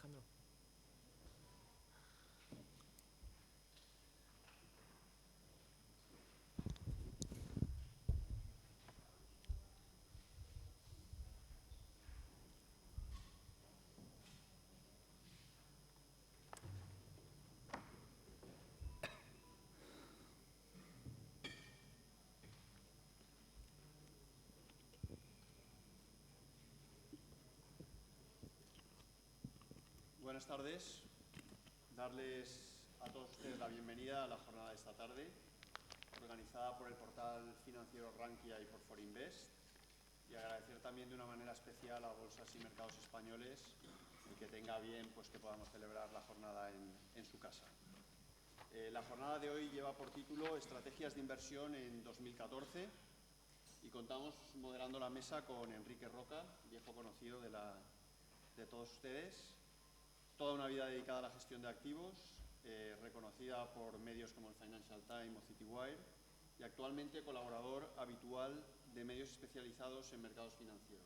Alejandro. Buenas tardes. Darles a todos ustedes la bienvenida a la jornada de esta tarde, organizada por el portal financiero Rankia y por Forinvest, y agradecer también de una manera especial a Bolsas y Mercados Españoles y que tenga bien pues, que podamos celebrar la jornada en su casa. La jornada de hoy lleva por título Estrategias de inversión en 2014 y contamos moderando la mesa con Enrique Roca, viejo conocido de todos ustedes. Toda una vida dedicada a la gestión de activos, reconocida por medios como el Financial Times o Citywire, y actualmente colaborador habitual de medios especializados en mercados financieros,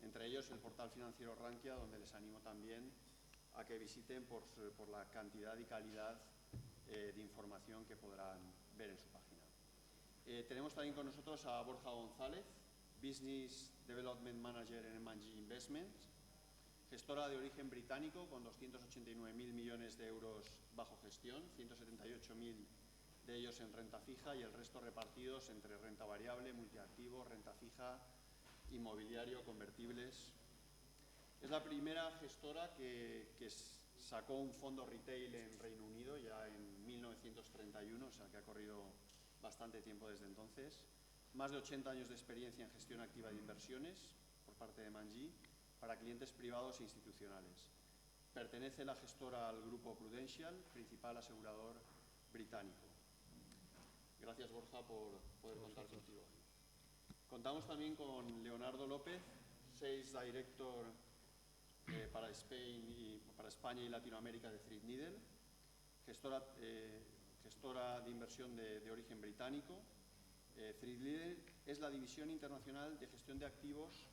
entre ellos el portal financiero Rankia, donde les animo también a que visiten por la cantidad y calidad de información que podrán ver en su página. Tenemos también con nosotros a Borja González, Business Development Manager en M&G Investments, gestora de origen británico con 289.000 millones de euros bajo gestión, 178.000 de ellos en renta fija y el resto repartidos entre renta variable, multiactivo, renta fija, inmobiliario, convertibles. Es la primera gestora que sacó un fondo retail en Reino Unido ya en 1931, o sea que ha corrido bastante tiempo desde entonces. Más de 80 años de experiencia en gestión activa de inversiones por parte de M&G para clientes privados e institucionales. Pertenece la gestora al grupo Prudential, principal asegurador británico. Gracias, Borja, por poder contar contigo. Contamos también con Leonardo López, Sales Director para España y Latinoamérica de Threadneedle, gestora de inversión de origen británico. Threadneedle es la división internacional de gestión de activos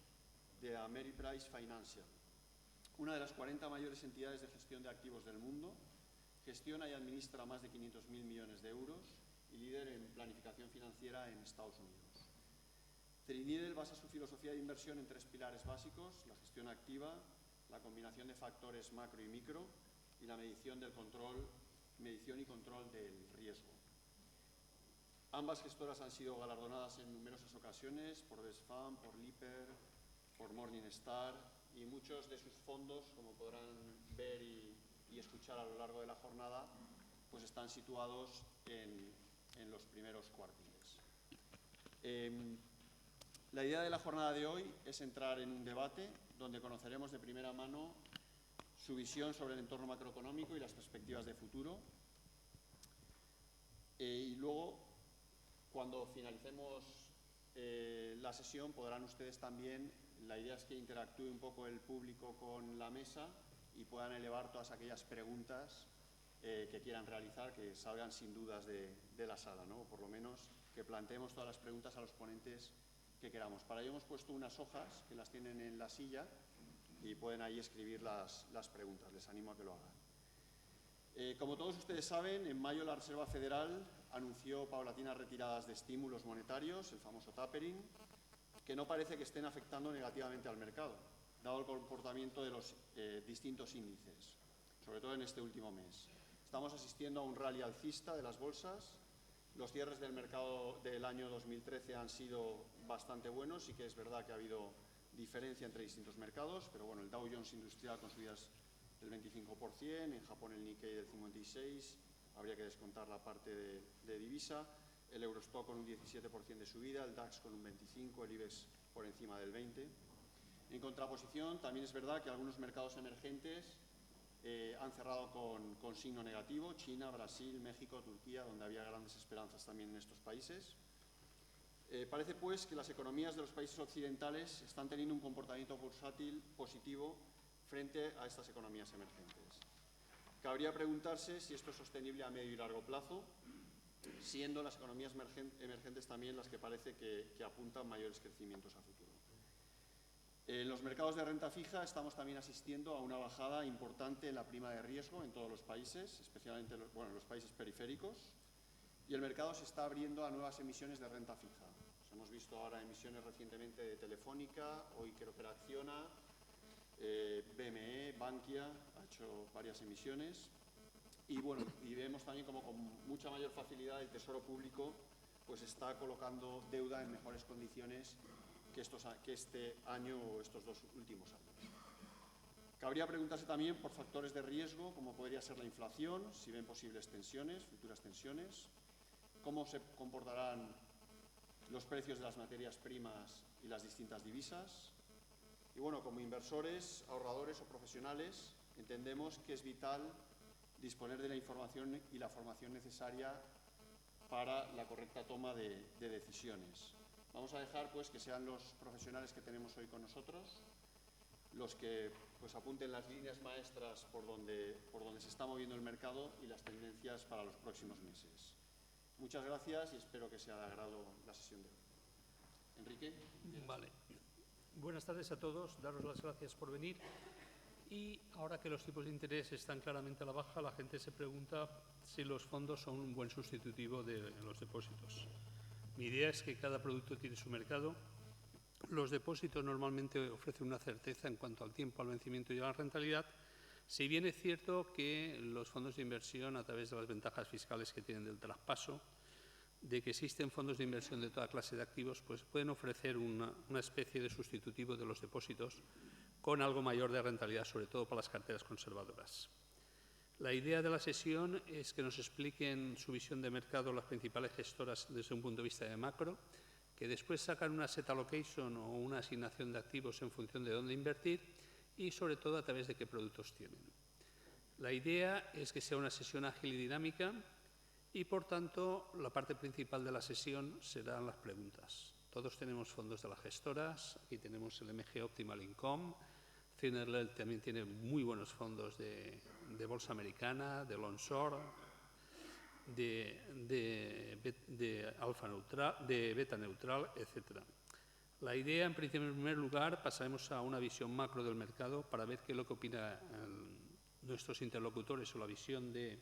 de Ameriprise Financial, una de las 40 mayores entidades de gestión de activos del mundo. Gestiona y administra más de 500.000 millones de euros y líder en planificación financiera en Estados Unidos. Threadneedle basa su filosofía de inversión en 3 pilares básicos: la gestión activa, la combinación de factores macro y micro y la medición y control del riesgo. Ambas gestoras han sido galardonadas en numerosas ocasiones por Desfam, por Lipper, por Morningstar, y muchos de sus fondos, como podrán ver y escuchar a lo largo de la jornada, pues están situados en los primeros cuartiles. La idea de la jornada de hoy es entrar en un debate donde conoceremos de primera mano su visión sobre el entorno macroeconómico y las perspectivas de futuro. Y luego, cuando finalicemos la sesión, podrán ustedes también, la idea es que interactúe un poco el público con la mesa y puedan elevar todas aquellas preguntas que quieran realizar, que salgan sin dudas de la sala, ¿no? O por lo menos que planteemos todas las preguntas a los ponentes que queramos. Para ello hemos puesto unas hojas que las tienen en la silla y pueden ahí escribir las preguntas. Les animo a que lo hagan. Como todos ustedes saben, en mayo la Reserva Federal anunció paulatinas retiradas de estímulos monetarios, el famoso tapering, que no parece que estén afectando negativamente al mercado, dado el comportamiento de los distintos índices, sobre todo en este último mes. Estamos asistiendo a un rally alcista de las bolsas. Los cierres del mercado del año 2013 han sido bastante buenos. Sí que es verdad que ha habido diferencia entre distintos mercados, pero bueno, el Dow Jones Industrial con subidas del 25%, en Japón el Nikkei del 56%, habría que descontar la parte de divisa, el Eurostock con un 17% de subida, el DAX con un 25%, el IBEX por encima del 20%. En contraposición, también es verdad que algunos mercados emergentes han cerrado con signo negativo: China, Brasil, México, Turquía, donde había grandes esperanzas también en estos países. Parece pues que las economías de los países occidentales están teniendo un comportamiento bursátil positivo frente a estas economías emergentes. Cabría preguntarse si esto es sostenible a medio y largo plazo, siendo las economías emergentes también las que parece que apuntan mayores crecimientos a futuro. En los mercados de renta fija estamos también asistiendo a una bajada importante en la prima de riesgo en todos los países, especialmente en los países periféricos, y el mercado se está abriendo a nuevas emisiones de renta fija. Hemos visto ahora emisiones recientemente de Telefónica, hoy creo que era Acciona, BME, Bankia ha hecho varias emisiones, y bueno, y vemos también como con mucha mayor facilidad el Tesoro Público pues está colocando deuda en mejores condiciones que este año o estos 2 últimos años. Cabría preguntarse también por factores de riesgo, como podría ser la inflación, si ven posibles tensiones, futuras tensiones, cómo se comportarán los precios de las materias primas y las distintas divisas. Y bueno, como inversores, ahorradores o profesionales, entendemos que es vital disponer de la información y la formación necesaria para la correcta toma de decisiones. Vamos a dejar pues que sean los profesionales que tenemos hoy con nosotros los que pues apunten las líneas maestras por donde se está moviendo el mercado y las tendencias para los próximos meses. Muchas gracias y espero que sea de agrado la sesión de hoy. Enrique. Vale. Buenas tardes a todos. Daros las gracias por venir. Y ahora que los tipos de interés están claramente a la baja, la gente se pregunta si los fondos son un buen sustitutivo de los depósitos. Mi idea es que cada producto tiene su mercado. Los depósitos normalmente ofrecen una certeza en cuanto al tiempo, al vencimiento y a la rentabilidad, si bien es cierto que los fondos de inversión, a través de las ventajas fiscales que tienen del traspaso, de que existen fondos de inversión de toda clase de activos, pues pueden ofrecer una especie de sustitutivo de los depósitos con algo mayor de rentabilidad, sobre todo para las carteras conservadoras. La idea de la sesión es que nos expliquen su visión de mercado las principales gestoras desde un punto de vista de macro, que después sacan una set allocation o una asignación de activos en función de dónde invertir y sobre todo a través de qué productos tienen. La idea es que sea una sesión ágil y dinámica y por tanto la parte principal de la sesión serán las preguntas. Todos tenemos fondos de las gestoras, aquí tenemos el MG Optimal Income, Cinerlel también tiene muy buenos fondos de bolsa americana, de Longshore, de alfa neutral, de beta neutral, etc. La idea, en primer lugar, pasaremos a una visión macro del mercado para ver qué es lo que opinan nuestros interlocutores o la visión de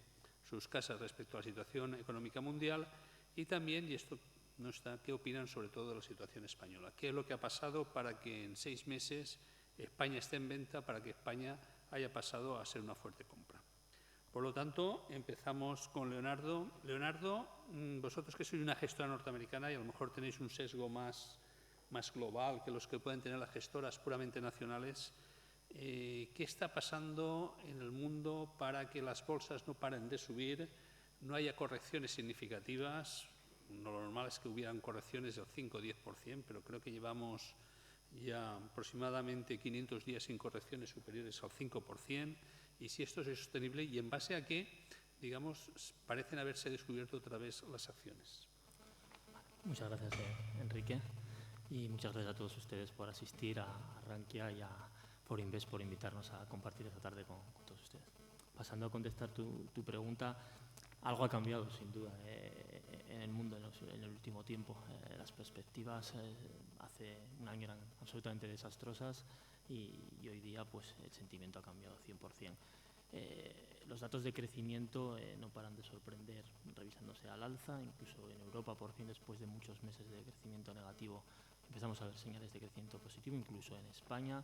sus casas respecto a la situación económica mundial y también, y esto no está, qué opinan sobre todo de la situación española. ¿Qué es lo que ha pasado para que en 6 meses España esté en venta, para que España haya pasado a ser una fuerte compra? Por lo tanto, empezamos con Leonardo. Leonardo, vosotros que sois una gestora norteamericana y a lo mejor tenéis un sesgo más global que los que pueden tener las gestoras puramente nacionales, ¿qué está pasando en el mundo para que las bolsas no paren de subir, no haya correcciones significativas? Lo normal es que hubieran correcciones del 5 o 10%, pero creo que llevamos ya aproximadamente 500 días sin correcciones superiores al 5%, y si esto es sostenible y en base a qué, digamos, parecen haberse descubierto otra vez las acciones. Muchas gracias, Enrique, y muchas gracias a todos ustedes por asistir a Rankia y a ForInvest por invitarnos a compartir esta tarde con todos ustedes. Pasando a contestar tu pregunta, algo ha cambiado sin duda en el mundo en el último tiempo. Las perspectivas hace un año eran absolutamente desastrosas y hoy día pues el sentimiento ha cambiado 100%. Los datos de crecimiento no paran de sorprender, revisándose al alza. Incluso en Europa, por fin, después de muchos meses de crecimiento negativo, empezamos a ver señales de crecimiento positivo, incluso en España.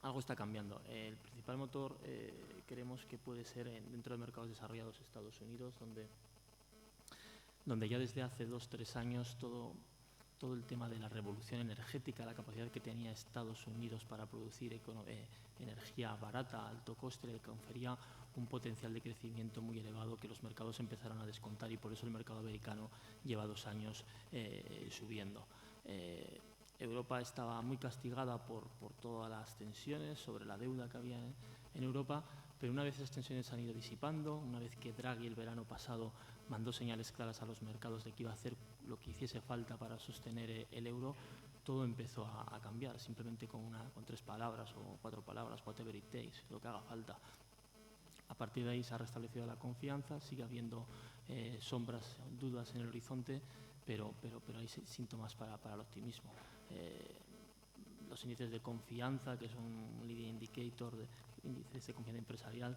Algo está cambiando. El principal motor creemos que puede ser dentro de mercados desarrollados, Estados Unidos, donde ya desde hace 2 o 3 años todo el tema de la revolución energética, la capacidad que tenía Estados Unidos para producir energía barata, a alto coste, le confería un potencial de crecimiento muy elevado que los mercados empezaron a descontar, y por eso el mercado americano lleva 2 años subiendo. Europa estaba muy castigada por todas las tensiones sobre la deuda que había en Europa, pero una vez esas tensiones han ido disipando, una vez que Draghi el verano pasado mandó señales claras a los mercados de que iba a hacer lo que hiciese falta para sostener el euro, todo empezó a cambiar, simplemente con 3 palabras o 4 palabras, whatever it takes, lo que haga falta. A partir de ahí se ha restablecido la confianza, sigue habiendo sombras, dudas en el horizonte, pero hay síntomas para el optimismo. los índices de confianza, que son un leading indicator, índices de confianza empresarial,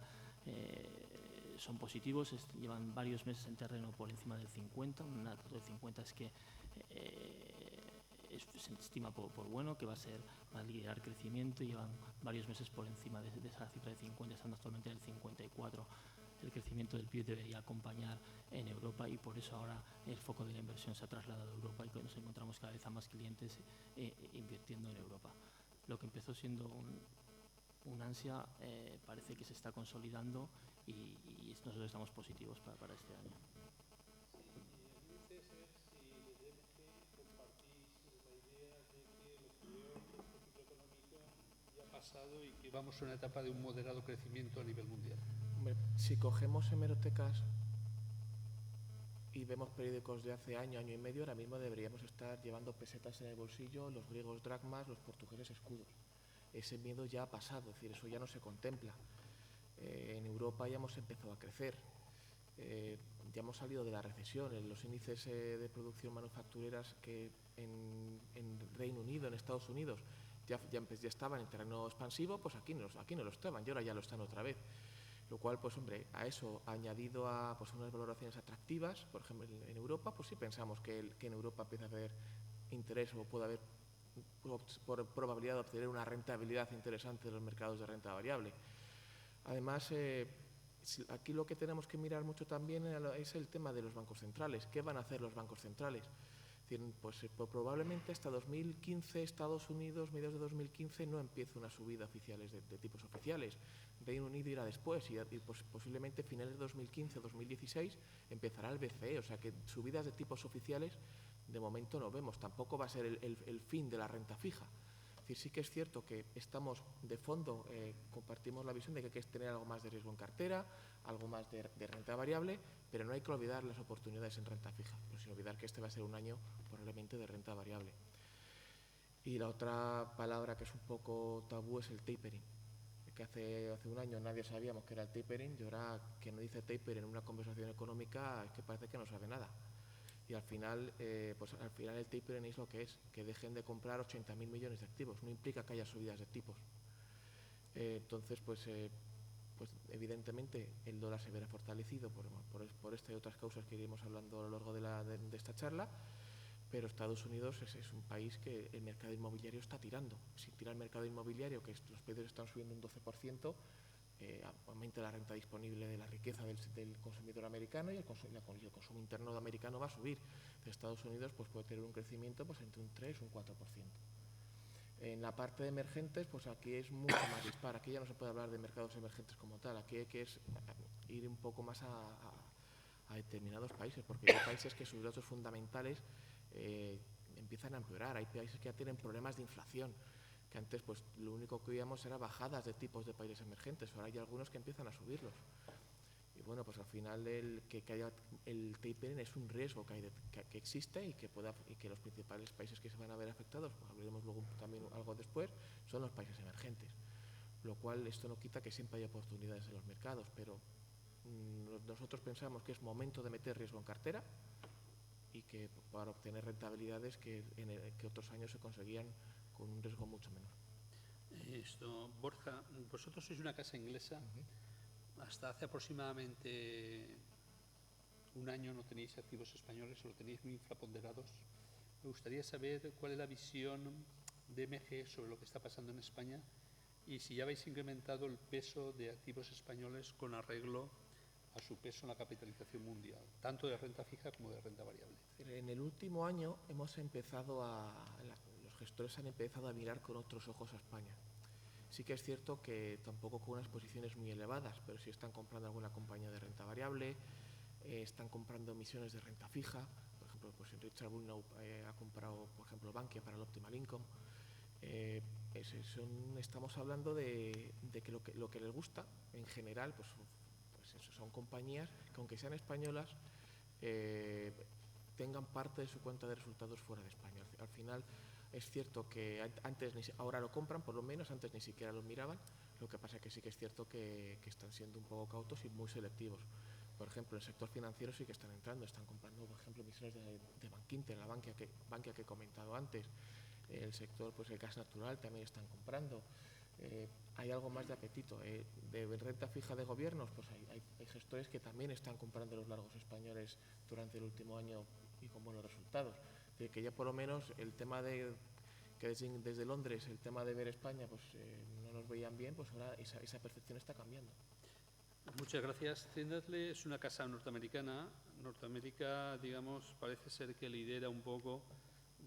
son positivos, llevan varios meses en terreno por encima del 50, un dato de 50 es que se estima por bueno, que va a liderar crecimiento, y llevan varios meses por encima de esa cifra de 50, estando actualmente en el 54. El crecimiento del PIB debería acompañar en Europa, y por eso ahora el foco de la inversión se ha trasladado a Europa y nos encontramos cada vez a más clientes invirtiendo en Europa. Lo que empezó siendo un ansia parece que se está consolidando, y nosotros estamos positivos para este año. Pasado y que vamos a una etapa de un moderado crecimiento a nivel mundial. Hombre, si cogemos hemerotecas y vemos periódicos de hace año y medio, ahora mismo deberíamos estar llevando pesetas en el bolsillo, los griegos dracmas, los portugueses escudos. Ese miedo ya ha pasado, es decir, eso ya no se contempla. En Europa ya hemos empezado a crecer, ya hemos salido de la recesión. Los índices de producción manufactureras que en Reino Unido, en Estados Unidos, ya estaban en terreno expansivo, pues aquí no lo estaban, y ahora ya lo están otra vez. Lo cual, pues hombre, a eso, añadido a pues, unas valoraciones atractivas, por ejemplo, en Europa, pues sí pensamos que en Europa empieza a haber interés, o puede haber por probabilidad de obtener una rentabilidad interesante de los mercados de renta variable. Además, aquí lo que tenemos que mirar mucho también es el tema de los bancos centrales. ¿Qué van a hacer los bancos centrales? Pues probablemente hasta 2015, Estados Unidos, mediados de 2015, no empiece una subida oficiales de tipos oficiales. Reino Unido irá después, y pues, posiblemente finales de 2015 o 2016 empezará el BCE, o sea que subidas de tipos oficiales de momento no vemos. Tampoco va a ser el fin de la renta fija. Es decir, sí que es cierto que estamos de fondo, compartimos la visión de que hay que tener algo más de riesgo en cartera, algo más de renta variable, pero no hay que olvidar las oportunidades en renta fija, pero sin olvidar que este va a ser un año probablemente de renta variable. Y la otra palabra que es un poco tabú es el tapering, que hace un año nadie sabíamos qué era el tapering, y ahora quien no dice tapering en una conversación económica es que parece que no sabe nada. Y al final el tapering es lo que es, que dejen de comprar 80.000 millones de activos, no implica que haya subidas de tipos. Entonces, pues evidentemente el dólar se verá fortalecido por esta y otras causas que iremos hablando a lo largo de esta charla, pero Estados Unidos es un país que el mercado inmobiliario está tirando. Si tira el mercado inmobiliario, que los precios están subiendo un 12%, aumenta la renta disponible de la riqueza del consumidor americano, y el consumo interno americano va a subir. De Estados Unidos pues puede tener un crecimiento pues entre un 3 y un 4%. En la parte de emergentes, pues aquí es mucho más dispar. Aquí ya no se puede hablar de mercados emergentes como tal. Aquí hay que ir un poco más a determinados países, porque hay países que sus datos fundamentales empiezan a empeorar. Hay países que ya tienen problemas de inflación, que antes pues lo único que oíamos era bajadas de tipos de países emergentes. Ahora hay algunos que empiezan a subirlos. Y bueno, pues al final que haya el tapering es un riesgo que existe, y que los principales países que se van a ver afectados, pues hablaremos luego también algo después, son los países emergentes. Lo cual esto no quita que siempre haya oportunidades en los mercados, pero nosotros pensamos que es momento de meter riesgo en cartera, y que para obtener rentabilidades que otros años se conseguían con un riesgo mucho menor. Borja, vosotros sois una casa inglesa. Hasta hace aproximadamente un año no tenéis activos españoles, o lo tenéis muy infraponderados. Me gustaría saber cuál es la visión de MG sobre lo que está pasando en España, y si ya habéis incrementado el peso de activos españoles con arreglo a su peso en la capitalización mundial, tanto de renta fija como de renta variable. En el último año los gestores han empezado a mirar con otros ojos a España. Sí que es cierto que tampoco con unas posiciones muy elevadas, pero sí están comprando alguna compañía de renta variable, están comprando emisiones de renta fija. Por ejemplo, pues Richard Bullnow ha comprado, por ejemplo, Bankia para el Optimal Income. Estamos hablando de que lo que les gusta en general, pues eso, son compañías que, aunque sean españolas, tengan parte de su cuenta de resultados fuera de España. Al final es cierto que ahora lo compran, por lo menos antes ni siquiera lo miraban. Lo que pasa es que sí que es cierto que están siendo un poco cautos y muy selectivos. Por ejemplo, en el sector financiero sí que están entrando, están comprando, por ejemplo, emisiones de Bankinter, la Bankia que he comentado antes. el sector, pues el gas natural también están comprando. Hay algo más de apetito. De renta fija de gobiernos, pues hay gestores que también están comprando los largos españoles durante el último año y con buenos resultados. Que ya por lo menos el tema de que desde Londres el tema de ver España pues no nos veían bien, pues ahora esa percepción está cambiando. Muchas gracias. Tyndall es una casa norteamericana. Norteamérica, digamos, parece ser que lidera un poco,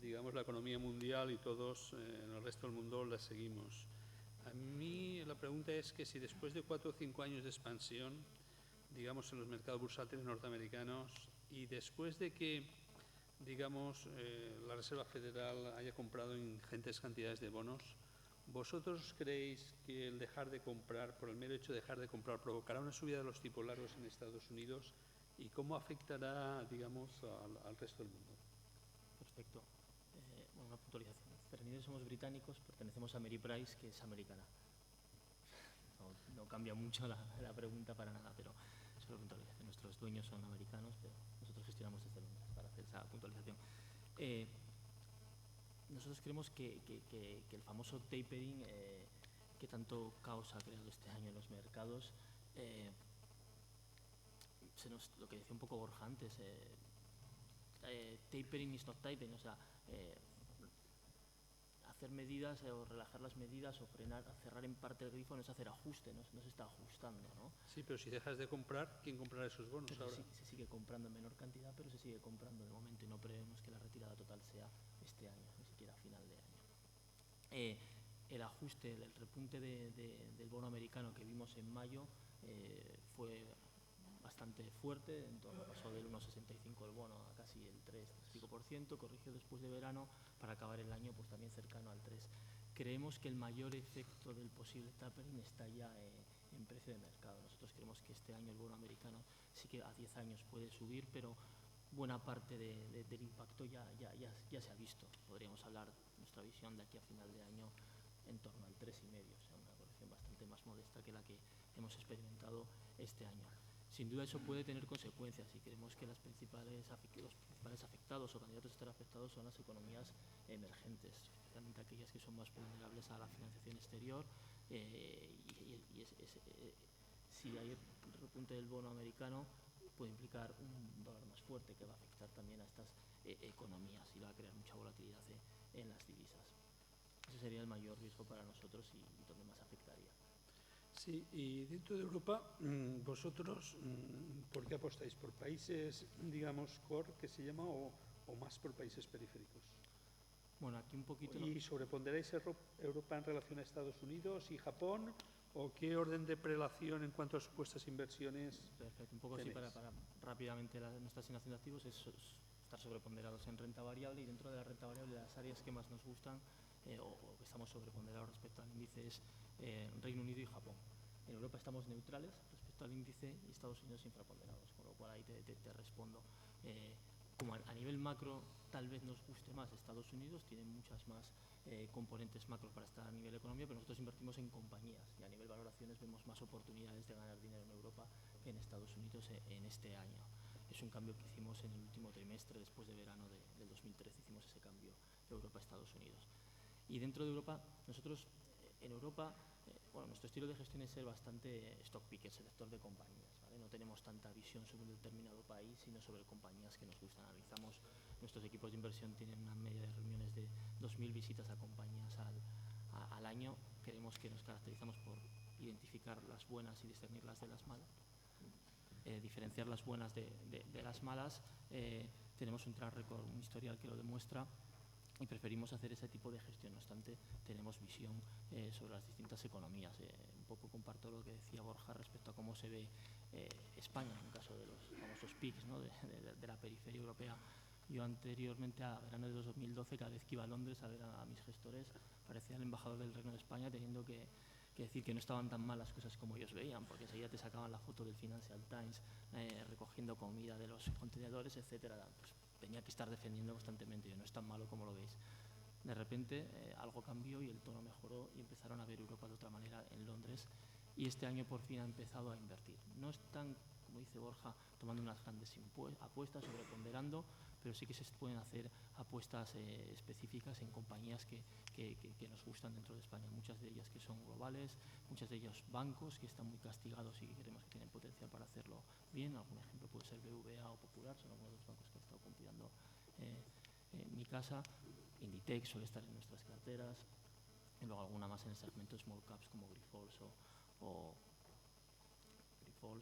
digamos, la economía mundial y todos en el resto del mundo la seguimos. A mí la pregunta es que si después de 4 o 5 años de expansión, digamos, en los mercados bursátiles norteamericanos y después de que, digamos, la Reserva Federal haya comprado ingentes cantidades de bonos, ¿vosotros creéis que el dejar de comprar, por el mero hecho de dejar de comprar, provocará una subida de los tipos largos en Estados Unidos? ¿Y cómo afectará, digamos, al resto del mundo? Perfecto. Bueno, una puntualización. Fernández somos británicos, pertenecemos a Mary Price, que es americana. No cambia mucho la pregunta para nada, pero solo puntualización. Nuestros dueños son americanos, pero nosotros gestionamos desde Londres para hacer esa puntualización. Nosotros creemos que el famoso tapering, que tanto caos ha creado este año en los mercados, lo que decía un poco Borja antes, tapering is not tightening, o sea, hacer medidas o relajar las medidas o frenar, cerrar en parte el grifo no es hacer ajuste, no se está ajustando, ¿no? Sí, pero si dejas de comprar, ¿quién comprará esos bonos pero ahora? Sí, se sigue comprando en menor cantidad, pero se sigue comprando de momento y no prevemos que la retirada total sea este año, ni siquiera a final de año. El ajuste, el repunte del bono americano que vimos en mayo fue bastante fuerte, pasó del 1,65 el bono a casi el 3,5%, corrigió después de verano para acabar el año pues también cercano al 3%. Creemos que el mayor efecto del posible tapering está ya en precio de mercado. Nosotros creemos que este año el bono americano sí que a 10 años puede subir, pero buena parte del impacto ya se ha visto. Podríamos hablar, nuestra visión de aquí a final de año, en torno al 3,5, o sea, una corrección bastante más modesta que la que hemos experimentado este año. Sin duda eso puede tener consecuencias y creemos que los principales afectados o candidatos a estar afectados son las economías emergentes, especialmente aquellas que son más vulnerables a la financiación exterior si hay el repunte del bono americano puede implicar un dólar más fuerte que va a afectar también a estas economías y va a crear mucha volatilidad en las divisas. Ese sería el mayor riesgo para nosotros y donde más afectaría. Sí, y dentro de Europa, vosotros, ¿por qué apostáis? ¿Por países, digamos, core, que se llama, o más por países periféricos? Bueno, aquí un poquito... ¿Y sobreponderáis Europa en relación a Estados Unidos y Japón? ¿O qué orden de prelación en cuanto a supuestas inversiones? Perfecto, un poco así para rápidamente nuestra asignación de activos es estar sobreponderados en renta variable y dentro de la renta variable las áreas que más nos gustan o que estamos sobreponderados respecto al índice es Reino Unido y Japón. En Europa estamos neutrales respecto al índice y Estados Unidos infraponderados, con lo cual ahí te respondo. Como a nivel macro tal vez nos guste más Estados Unidos, tiene muchas más componentes macro para estar a nivel economía, pero nosotros invertimos en compañías y a nivel valoraciones vemos más oportunidades de ganar dinero en Europa que en Estados Unidos en este año. Es un cambio que hicimos en el último trimestre, después de verano del 2013, hicimos ese cambio de Europa a Estados Unidos. Y dentro de Europa, nosotros en Europa, bueno, nuestro estilo de gestión es ser bastante stock picker, selector de compañías, ¿vale? No tenemos tanta visión sobre un determinado país, sino sobre compañías que nos gustan. Analizamos, nuestros equipos de inversión tienen una media de reuniones de 2.000 visitas a compañías al año. Creemos que nos caracterizamos por identificar las buenas y discernirlas de las malas. Diferenciar las buenas de las malas. Tenemos un track record, un historial que lo demuestra y preferimos hacer ese tipo de gestión. No obstante, tenemos visión sobre las distintas economías. Un poco comparto lo que decía Borja respecto a cómo se ve España en el caso de los famosos PICs, ¿no? de la periferia europea. Yo anteriormente, a verano de 2012, cada vez que iba a Londres a ver a mis gestores, parecía el embajador del Reino de España teniendo que decir que no estaban tan mal las cosas como ellos veían, porque enseguida te sacaban la foto del Financial Times recogiendo comida de los contenedores, etcétera. Pues tenía que estar defendiendo constantemente, no es tan malo como lo veis. De repente algo cambió y el tono mejoró y empezaron a ver Europa de otra manera en Londres y este año por fin ha empezado a invertir. No están, como dice Borja, tomando unas grandes apuestas, sobreponderando, pero sí que se pueden hacer apuestas específicas en compañías que nos gustan dentro de España, muchas de ellas que son globales, muchas de ellas bancos que están muy castigados y que creemos que tienen potencial para hacerlo bien. Algún ejemplo puede ser BVA o Popular, son algunos de los bancos que han estado comprando en mi casa. Inditex suele estar en nuestras carteras, y luego alguna más en el segmento small caps como Grifols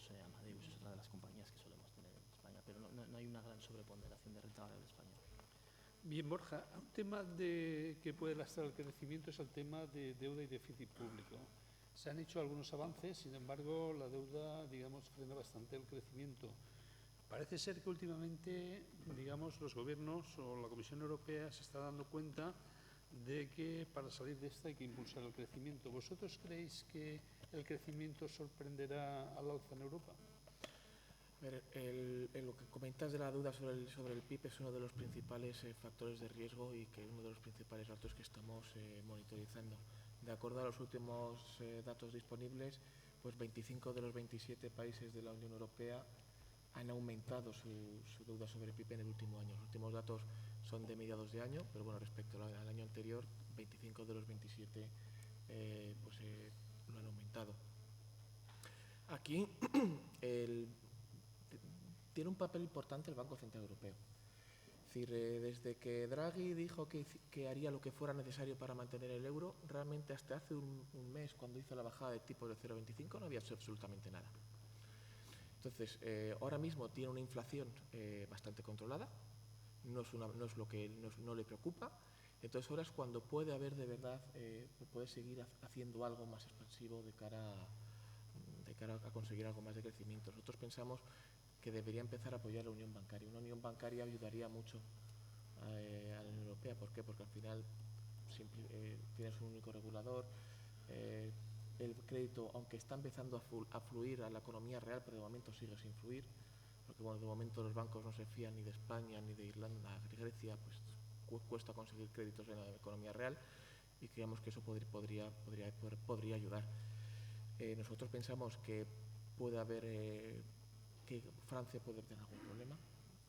Amadeus es otra de las compañías que solemos tener en España, pero no hay una gran sobreponderación de renta variable española. Bien, Borja, un tema que puede lastrar el crecimiento es el tema de deuda y déficit público. Se han hecho algunos avances, sin embargo, la deuda, digamos, frena bastante el crecimiento. Parece ser que últimamente, digamos, los gobiernos o la Comisión Europea se está dando cuenta de que para salir de esta hay que impulsar el crecimiento. ¿Vosotros creéis que el crecimiento sorprenderá al alza en Europa? A ver, lo que comentas de la deuda sobre el PIB es uno de los principales factores de riesgo y que es uno de los principales datos que estamos monitorizando. De acuerdo a los últimos datos disponibles, pues 25 de los 27 países de la Unión Europea han aumentado su deuda sobre el PIB en el último año. Los últimos datos son de mediados de año, pero bueno, respecto al año anterior, 25 de los 27 lo han aumentado. Aquí tiene un papel importante el Banco Central Europeo. Es decir, desde que Draghi dijo que haría lo que fuera necesario para mantener el euro, realmente hasta hace un mes, cuando hizo la bajada de tipos de 0,25, no había hecho absolutamente nada. Entonces, ahora mismo tiene una inflación bastante controlada, no le preocupa. Entonces, ahora es cuando puede haber de verdad, puede seguir haciendo algo más expansivo de cara a conseguir algo más de crecimiento. Nosotros pensamos que debería empezar a apoyar la unión bancaria. Una unión bancaria ayudaría mucho a la Unión Europea. ¿Por qué? Porque al final tienes un único regulador. El crédito, aunque está empezando a fluir a la economía real, pero de momento sigue sin fluir, porque bueno, de momento los bancos no se fían ni de España, ni de Irlanda, ni de Grecia, pues cuesta conseguir créditos en la economía real y creemos que eso podría ayudar. Nosotros pensamos que puede haber, que Francia puede tener algún problema.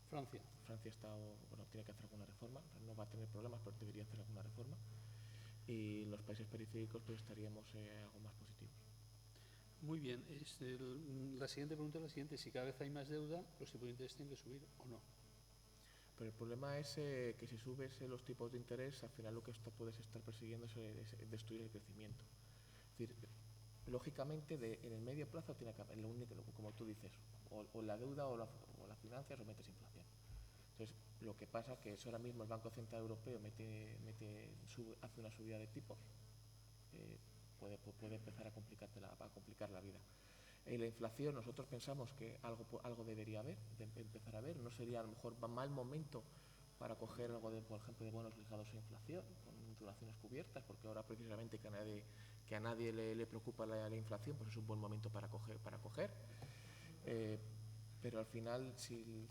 Francia tiene que hacer alguna reforma, no va a tener problemas, pero debería hacer alguna reforma. Y los países periféricos pues estaríamos algo más positivos. Muy bien. La siguiente pregunta es la siguiente. Si cada vez hay más deuda, ¿los tipos de interés tienen que subir o no? Pero el problema es que si subes los tipos de interés, al final lo que puedes estar persiguiendo es destruir el crecimiento. Es decir, lógicamente, en el medio plazo tiene que haber, lo único, como tú dices, o la deuda o la financias o metes inflación. Entonces, lo que pasa es que ahora mismo el Banco Central Europeo hace una subida de tipos, puede empezar a complicar la vida. En la inflación nosotros pensamos que algo debería empezar a haber. No sería a lo mejor mal momento para coger algo, por ejemplo, de bonos ligados a inflación, con duraciones cubiertas, porque ahora precisamente que a nadie le preocupa la inflación, pues es un buen momento para coger. Pero al final, si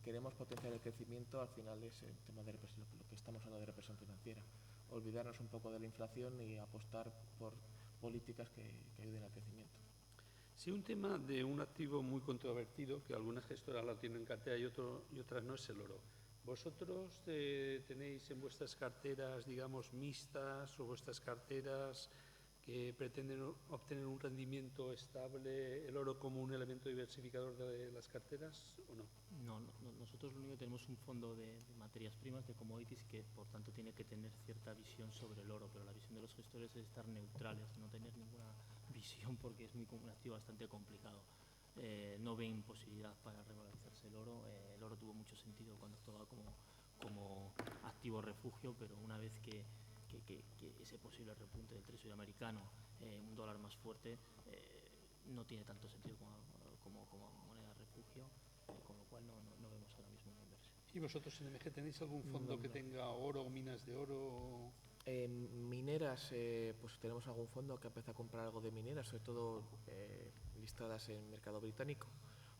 queremos potenciar el crecimiento, al final es el tema de lo que estamos hablando de represión financiera. Olvidarnos un poco de la inflación y apostar por políticas que ayuden al crecimiento. Si un tema de un activo muy controvertido, que algunas gestoras lo tienen en cartera y otras no, es el oro. ¿Vosotros tenéis en vuestras carteras, digamos, mixtas o vuestras carteras que pretenden obtener un rendimiento estable, el oro como un elemento diversificador de las carteras o no? No, nosotros lo único que tenemos un fondo de materias primas, de commodities, que por tanto tiene que tener cierta visión sobre el oro, pero la visión de los gestores es estar neutrales, no tener ninguna visión porque es un activo bastante complicado. No ven posibilidad para revalorizarse el oro. El oro tuvo mucho sentido cuando actuaba como activo refugio, pero una vez que ese posible repunte del Treasury americano, un dólar más fuerte, no tiene tanto sentido como moneda refugio, con lo cual no vemos ahora mismo una inversión. ¿Y vosotros en MG tenéis algún fondo que tenga oro o minas de oro? Mineras, pues tenemos algún fondo que empieza a comprar algo de mineras, sobre todo listadas en el mercado británico,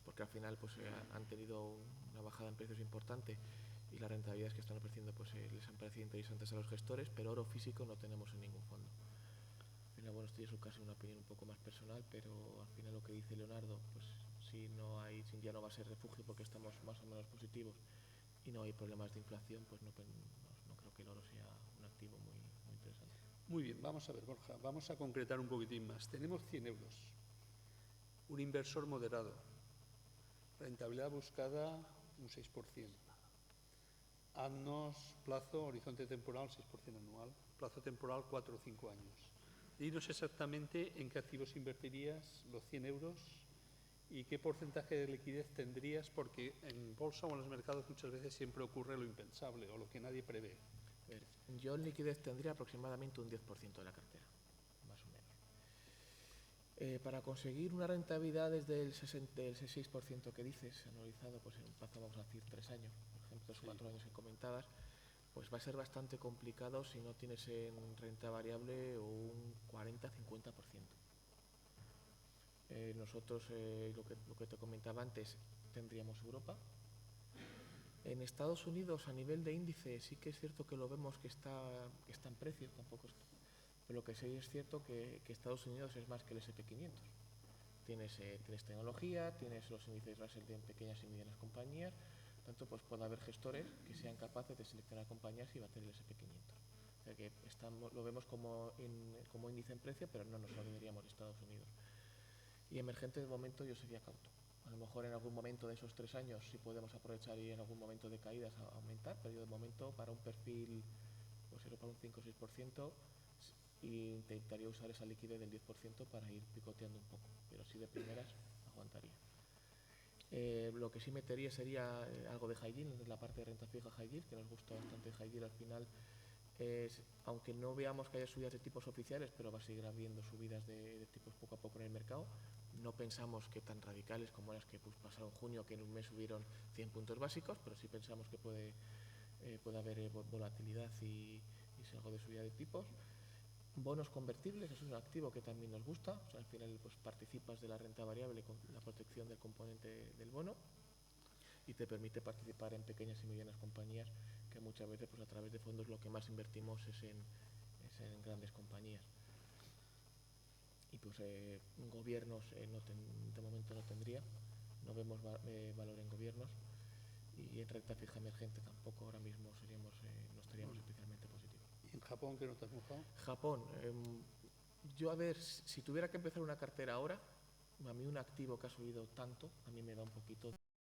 porque al final pues han tenido una bajada en precios importante y las rentabilidades que están ofreciendo pues les han parecido interesantes a los gestores, pero oro físico no tenemos en ningún fondo. Al final, bueno, esto ya es casi una opinión un poco más personal, pero al final lo que dice Leonardo, pues si ya no va a ser refugio porque estamos más o menos positivos y no hay problemas de inflación, pues no creo que el oro sea un activo muy interesante. Muy bien, vamos a ver, Borja, vamos a concretar un poquitín más. Tenemos 100 euros, un inversor moderado, rentabilidad buscada un 6%. Haznos plazo, horizonte temporal 6% anual, plazo temporal 4 o 5 años. Dinos exactamente en qué activos invertirías los 100 euros y qué porcentaje de liquidez tendrías, porque en bolsa o en los mercados muchas veces siempre ocurre lo impensable o lo que nadie prevé. A ver, yo en liquidez tendría aproximadamente un 10% de la cartera, más o menos. Para conseguir una rentabilidad desde el 6% que dices, anualizado, pues en un plazo, vamos a decir, 3 años, por ejemplo, los 4 años que comentabas, pues va a ser bastante complicado si no tienes en renta variable un 40-50%. Nosotros, lo que te comentaba antes, tendríamos Europa. En Estados Unidos, a nivel de índice, sí que es cierto que lo vemos que está en precio, tampoco es, pero lo que sí es cierto que Estados Unidos es más que el S&P 500. Tienes tecnología, tienes los índices Russell de pequeñas y medianas compañías, tanto pues puede haber gestores que sean capaces de seleccionar compañías y bater el S&P 500. O sea que lo vemos como índice en precio, pero no nos olvidaríamos de Estados Unidos. Y emergente, de momento, yo sería cauto. A lo mejor en algún momento de esos 3 años sí podemos aprovechar y en algún momento de caídas aumentar, pero yo de momento para un perfil, pues para un 5 o 6%, y intentaría usar esa liquidez del 10% para ir picoteando un poco, pero sí de primeras aguantaría. Lo que sí metería sería algo de high yield, la parte de renta fija high yield, que nos gusta bastante high yield al final. Aunque no veamos que haya subidas de tipos oficiales, pero va a seguir habiendo subidas de tipos poco a poco en el mercado. No pensamos que tan radicales como las que pasaron en junio, que en un mes subieron 100 puntos básicos, pero sí pensamos que puede haber volatilidad y algo de subida de tipos. Bonos convertibles, eso es un activo que también nos gusta. O sea, al final pues participas de la renta variable con la protección del componente del bono y te permite participar en pequeñas y medianas compañías, que muchas veces pues a través de fondos lo que más invertimos es en grandes compañías. Y pues gobiernos de momento no tendría, no vemos valor en gobiernos, y en renta fija emergente tampoco ahora mismo no estaríamos especialmente positivos. ¿Y en Japón qué no te has mojado? Japón, yo a ver, si tuviera que empezar una cartera ahora, a mí un activo que ha subido tanto, a mí me da un poquito